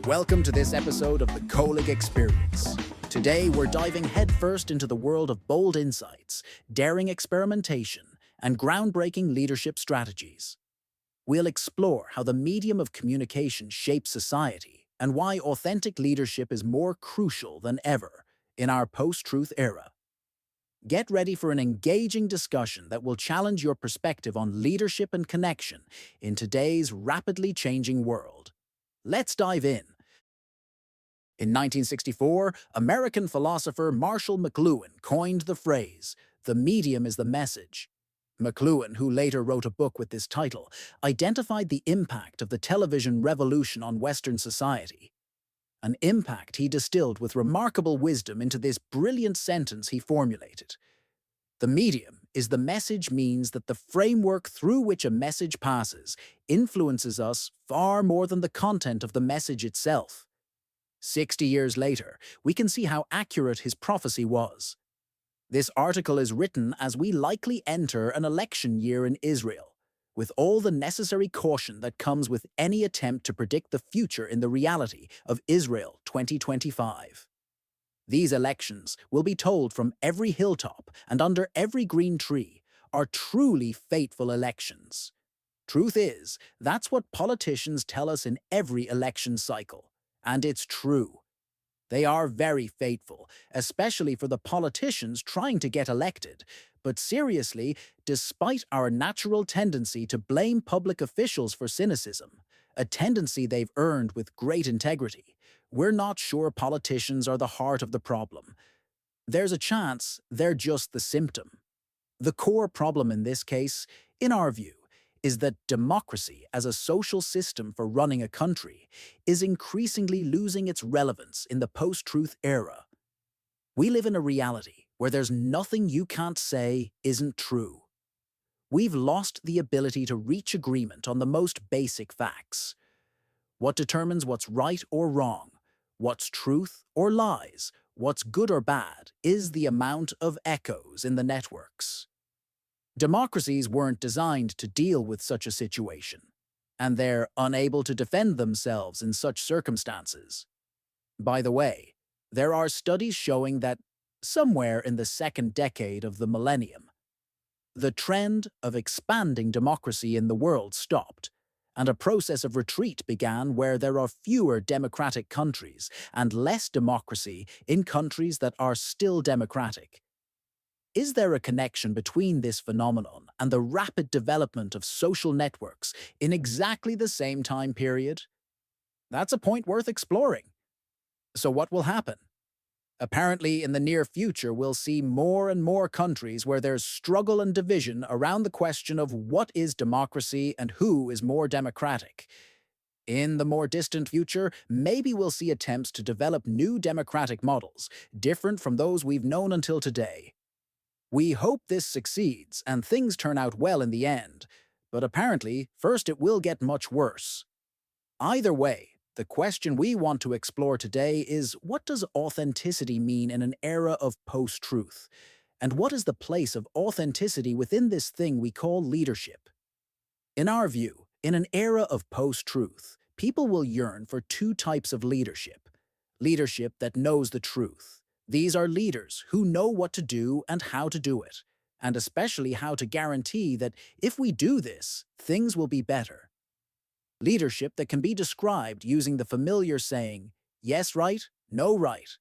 Welcome to this episode of the Colleague Experience. Today, we're diving headfirst into the world of bold insights, daring experimentation, and groundbreaking leadership strategies. We'll explore how the medium of communication shapes society and why authentic leadership is more crucial than ever in our post-truth era. Get ready for an engaging discussion that will challenge your perspective on leadership and connection in today's rapidly changing world. Let's dive in. In 1964, American philosopher Marshall McLuhan coined the phrase, "The medium is the message." McLuhan, who later wrote a book with this title, identified the impact of the television revolution on Western society. An impact he distilled with remarkable wisdom into this brilliant sentence he formulated. The medium is the message means that the framework through which a message passes influences us far more than the content of the message itself. 60 years later, we can see how accurate his prophecy was. This article is written as we likely enter an election year in Israel, with all the necessary caution that comes with any attempt to predict the future in the reality of Israel 2025. These elections will be told from every hilltop and under every green tree are truly fateful elections. Truth is, that's what politicians tell us in every election cycle. And it's true. They are very fateful, especially for the politicians trying to get elected. But seriously, despite our natural tendency to blame public officials for cynicism, a tendency they've earned with great integrity, we're not sure politicians are the heart of the problem. There's a chance they're just the symptom. The core problem in this case, in our view, is that democracy as a social system for running a country is increasingly losing its relevance in the post-truth era. We live in a reality where there's nothing you can't say isn't true. We've lost the ability to reach agreement on the most basic facts. What determines what's right or wrong, what's truth or lies, what's good or bad, is the amount of echoes in the networks. Democracies weren't designed to deal with such a situation, and they're unable to defend themselves in such circumstances. By the way, there are studies showing that somewhere in the second decade of the millennium, the trend of expanding democracy in the world stopped, and a process of retreat began where there are fewer democratic countries and less democracy in countries that are still democratic. Is there a connection between this phenomenon and the rapid development of social networks in exactly the same time period? That's a point worth exploring. So what will happen? Apparently, in the near future, we'll see more and more countries where there's struggle and division around the question of what is democracy and who is more democratic. In the more distant future, maybe we'll see attempts to develop new democratic models, different from those we've known until today. We hope this succeeds and things turn out well in the end, but apparently, first it will get much worse. Either way, the question we want to explore today is, what does authenticity mean in an era of post-truth? And what is the place of authenticity within this thing we call leadership? In our view, in an era of post-truth, people will yearn for two types of leadership. Leadership that knows the truth. These are leaders who know what to do and how to do it, and especially how to guarantee that if we do this, things will be better. Leadership that can be described using the familiar saying, yes right, no right.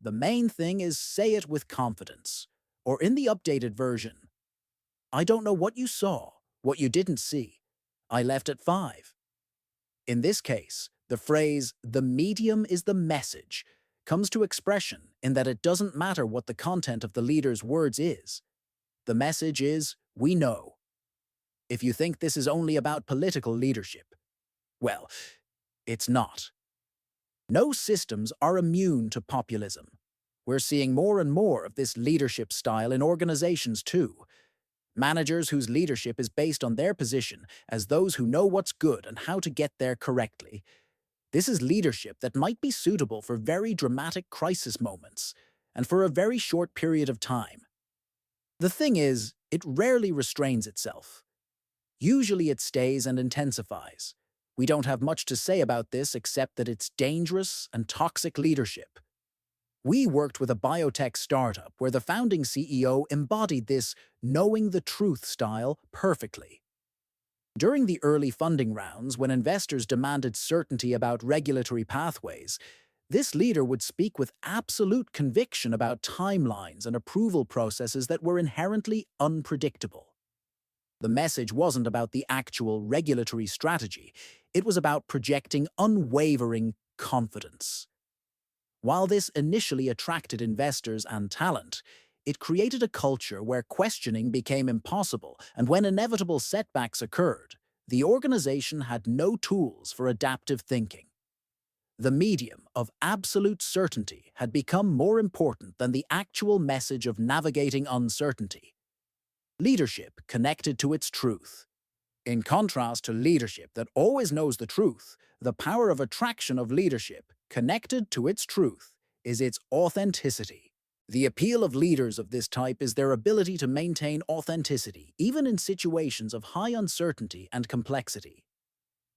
The main thing is say it with confidence. Or in the updated version, I don't know what you saw, what you didn't see. I left at 5. In this case, the phrase, "the medium is the message," comes to expression in that it doesn't matter what the content of the leader's words is. The message is, we know. If you think this is only about political leadership, well, it's not. No systems are immune to populism. We're seeing more and more of this leadership style in organizations too. Managers whose leadership is based on their position as those who know what's good and how to get there correctly. This is leadership that might be suitable for very dramatic crisis moments, and for a very short period of time. The thing is, it rarely restrains itself. Usually it stays and intensifies, We don't have much to say about this except that it's dangerous and toxic leadership. We worked with a biotech startup where the founding CEO embodied this knowing the truth style perfectly. During the early funding rounds, when investors demanded certainty about regulatory pathways, this leader would speak with absolute conviction about timelines and approval processes that were inherently unpredictable. The message wasn't about the actual regulatory strategy, it was about projecting unwavering confidence. While this initially attracted investors and talent, it created a culture where questioning became impossible, and when inevitable setbacks occurred, the organization had no tools for adaptive thinking. The medium of absolute certainty had become more important than the actual message of navigating uncertainty. Leadership connected to its truth. In contrast to leadership that always knows the truth, the power of attraction of leadership, connected to its truth, is its authenticity. The appeal of leaders of this type is their ability to maintain authenticity, even in situations of high uncertainty and complexity.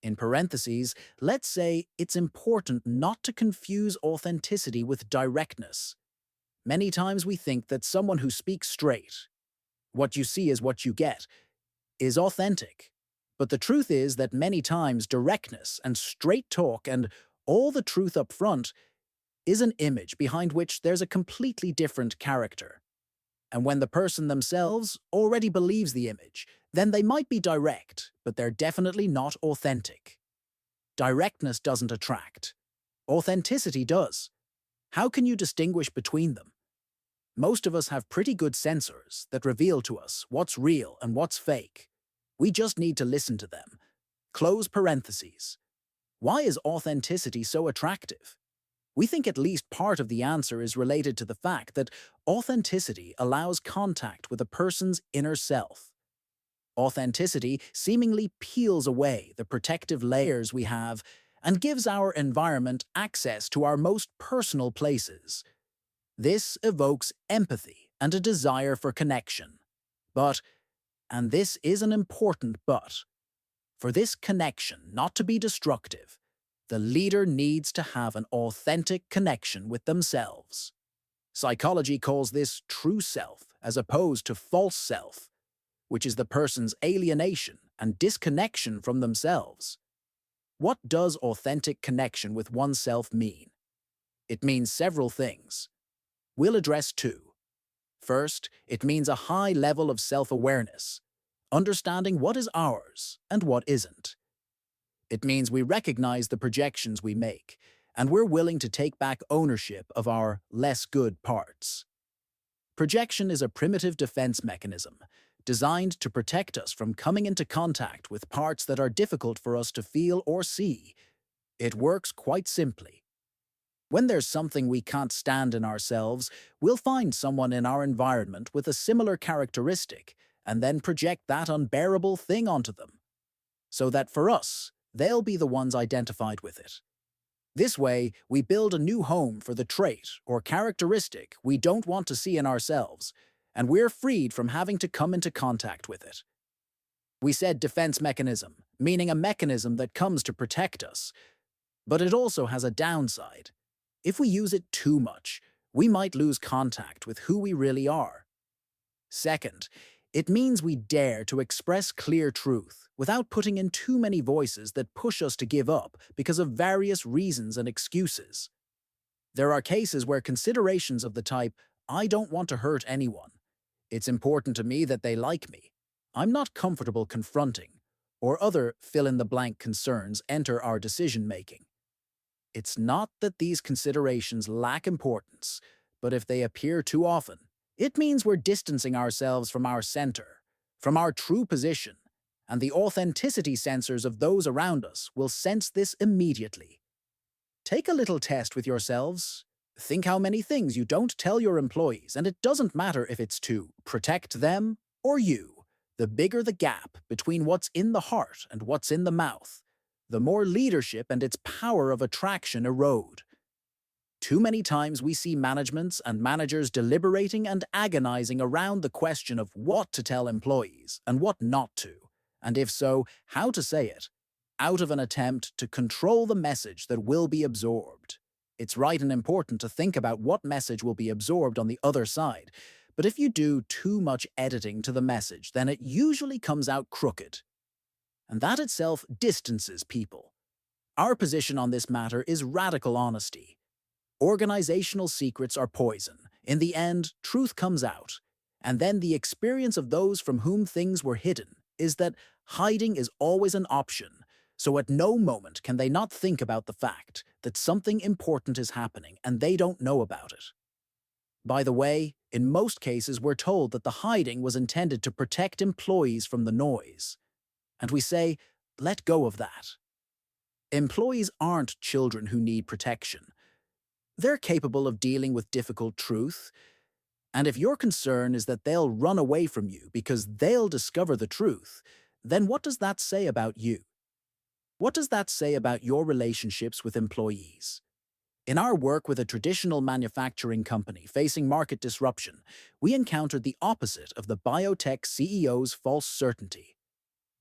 In parentheses, let's say it's important not to confuse authenticity with directness. Many times we think that someone who speaks straight, what you see is what you get, is authentic. But the truth is that many times directness and straight talk and all the truth up front is an image behind which there's a completely different character. And when the person themselves already believes the image, then they might be direct, but they're definitely not authentic. Directness doesn't attract. Authenticity does. How can you distinguish between them? Most of us have pretty good sensors that reveal to us what's real and what's fake. We just need to listen to them. Close parentheses. Why is authenticity so attractive? We think at least part of the answer is related to the fact that authenticity allows contact with a person's inner self. Authenticity seemingly peels away the protective layers we have and gives our environment access to our most personal places. This evokes empathy and a desire for connection. But, and this is an important but, for this connection not to be destructive, the leader needs to have an authentic connection with themselves. Psychology calls this true self as opposed to false self, which is the person's alienation and disconnection from themselves. What does authentic connection with oneself mean? It means several things. We'll address two. First, it means a high level of self-awareness, understanding what is ours and what isn't. It means we recognize the projections we make, and we're willing to take back ownership of our less good parts. Projection is a primitive defense mechanism designed to protect us from coming into contact with parts that are difficult for us to feel or see. It works quite simply. When there's something we can't stand in ourselves, we'll find someone in our environment with a similar characteristic and then project that unbearable thing onto them, so that for us, they'll be the ones identified with it. This way, we build a new home for the trait or characteristic we don't want to see in ourselves, and we're freed from having to come into contact with it. We said defense mechanism, meaning a mechanism that comes to protect us, but it also has a downside. If we use it too much, we might lose contact with who we really are. Second, it means we dare to express clear truth without putting in too many voices that push us to give up because of various reasons and excuses. There are cases where considerations of the type, "I don't want to hurt anyone," "It's important to me that they like me," "I'm not comfortable confronting," or other fill-in-the-blank concerns enter our decision-making. It's not that these considerations lack importance, but if they appear too often, it means we're distancing ourselves from our center, from our true position, and the authenticity sensors of those around us will sense this immediately. Take a little test with yourselves. Think how many things you don't tell your employees, and it doesn't matter if it's to protect them or you. The bigger the gap between what's in the heart and what's in the mouth, the more leadership and its power of attraction erode. Too many times we see managements and managers deliberating and agonizing around the question of what to tell employees and what not to, and if so, how to say it. out of an attempt to control the message that will be absorbed. It's right and important to think about what message will be absorbed on the other side, but if you do too much editing to the message, then it usually comes out crooked. And that itself distances people. Our position on this matter is radical honesty. Organizational secrets are poison. In the end, truth comes out. And then the experience of those from whom things were hidden is that hiding is always an option, so at no moment can they not think about the fact that something important is happening and they don't know about it. By the way, in most cases we're told that the hiding was intended to protect employees from the noise. And we say, let go of that. Employees aren't children who need protection. They're capable of dealing with difficult truth, and if your concern is that they'll run away from you because they'll discover the truth, then what does that say about you? What does that say about your relationships with employees? In our work with a traditional manufacturing company facing market disruption, we encountered the opposite of the biotech CEO's false certainty.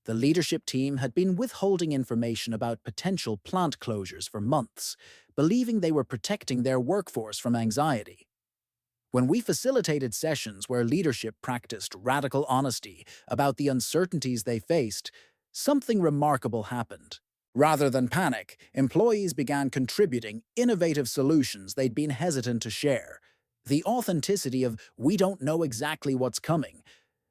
The leadership team had been withholding information about potential plant closures for months, believing they were protecting their workforce from anxiety. When we facilitated sessions where leadership practiced radical honesty about the uncertainties they faced, something remarkable happened. Rather than panic, employees began contributing innovative solutions they'd been hesitant to share. The authenticity of, "We don't know exactly what's coming,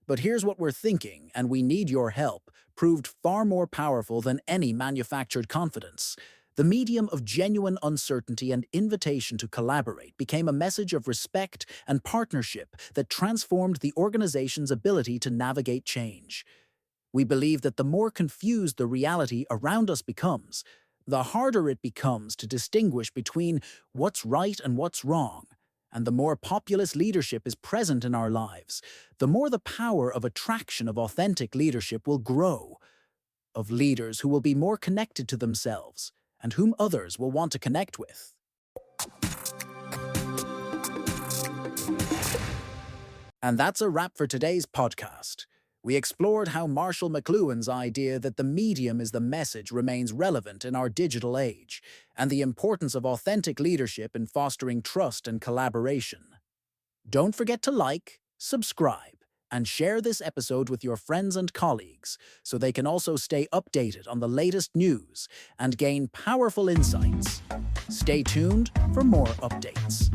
but here's what we're thinking and we need your help," proved far more powerful than any manufactured confidence. The medium of genuine uncertainty and invitation to collaborate became a message of respect and partnership that transformed the organization's ability to navigate change. We believe that the more confused the reality around us becomes, the harder it becomes to distinguish between what's right and what's wrong. And the more populist leadership is present in our lives, the more the power of attraction of authentic leadership will grow, of leaders who will be more connected to themselves and whom others will want to connect with. And that's a wrap for today's podcast. We explored how Marshall McLuhan's idea that the medium is the message remains relevant in our digital age, and the importance of authentic leadership in fostering trust and collaboration. Don't forget to like, subscribe, and share this episode with your friends and colleagues so they can also stay updated on the latest news and gain powerful insights. Stay tuned for more updates.